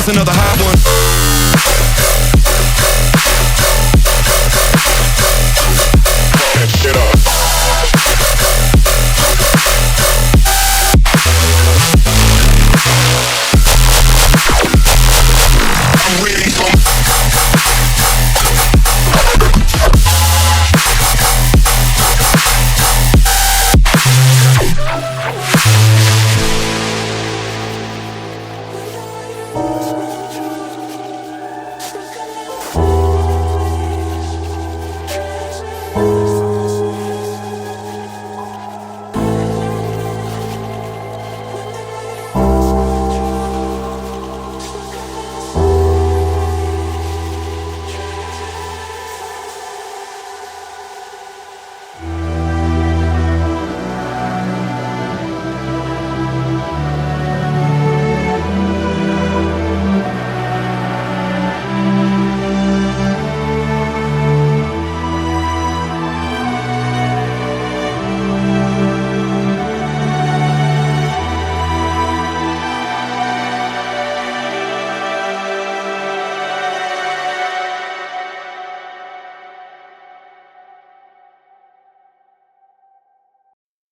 another hot one. Shit up. I'm ready for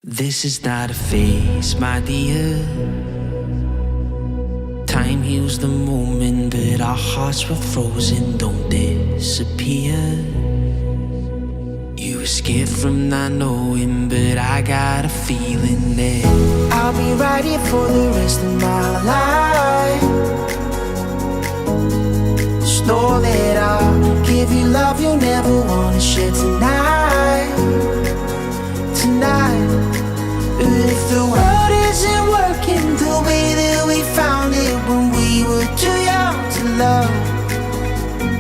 This is not a phase, my dear. Time heals the moment, but our hearts were frozen, don't disappear. You were scared from not knowing, but I got a feeling that I'll be right here for the rest of my life. Just know that I'll give you love you'll never wanna share tonight. Tonight. If the world isn't working the way that we found it when we were too young to love,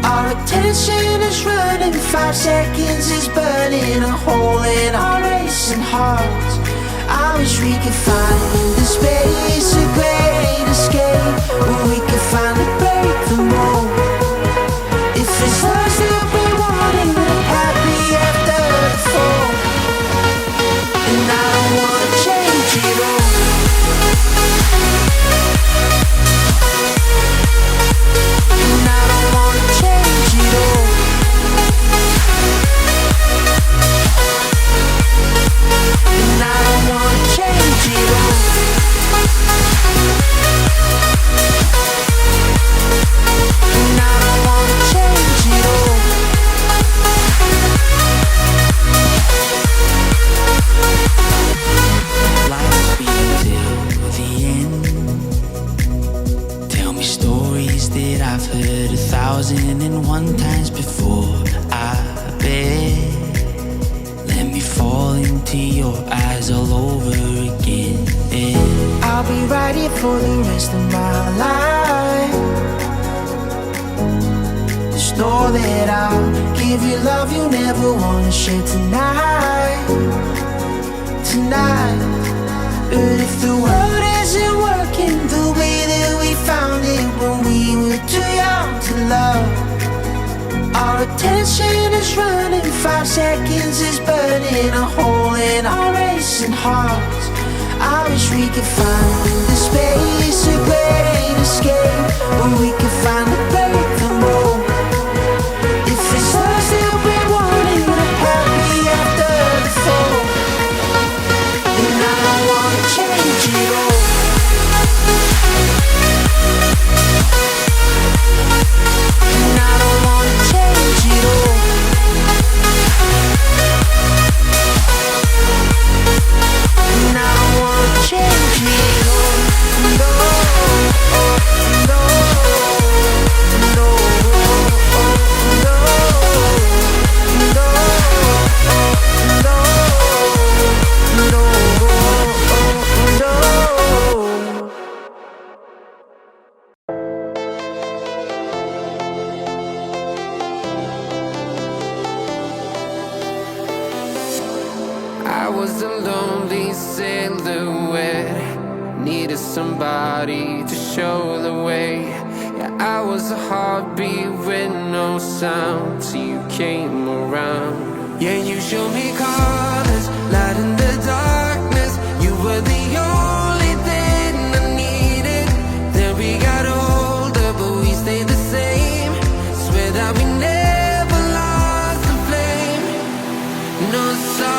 our attention is running, 5 seconds is burning a hole in our racing hearts. I wish we could find the space, a great escape, where we could finally break the mold. If it's us that we wanted, we're happy after the fall. And I don't wanna change it all. And I don't wanna change it all. And I don't wanna change it all. And I don't wanna change it all. Life be till the end. Tell me stories that I've heard 1,001 times before. I bet. Let me fall into your eyes all over again. I'll be right here for the rest of my life. Just know that I'll give you love you'll never wanna share tonight. Tonight. But if the world isn't working the way that we found it when we were too young to love, our attention is running, 5 seconds is burning a hole in our racing hearts. I wish we could find the space, a great escape, where we could finally break the mold. If it's us that we wanted, we're happy after the fall. And I don't wanna change it all. And I don't wanna change it all. And I don't wanna change it all. No, no, no, no, I was a lonely silhouette, needed somebody to show the way. Yeah, I was a heartbeat with no sound till you came around. Yeah, you showed me colors, light in the darkness. You were the only thing I needed. Then we got older, but Nostalgia,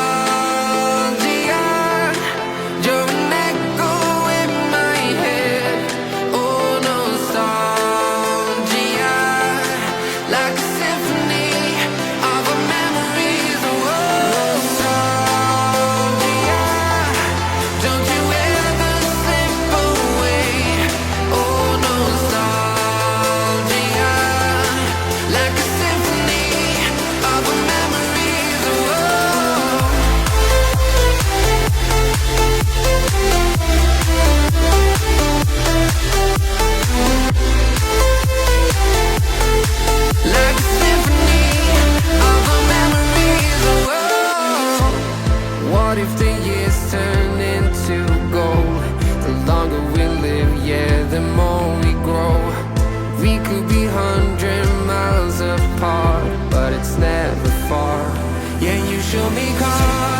you're an echo in my head. Oh, nostalgia, like a symphony of our memories. Oh, nostalgia, don't you ever slip away. Oh, nostalgia, like a symphony of our memories. Oh, like a symphony of our memories. Oh, what if the years turn into gold? The longer we live, yeah, the more we grow. We could be 100 miles apart, but it's never far. Yeah, you show me cars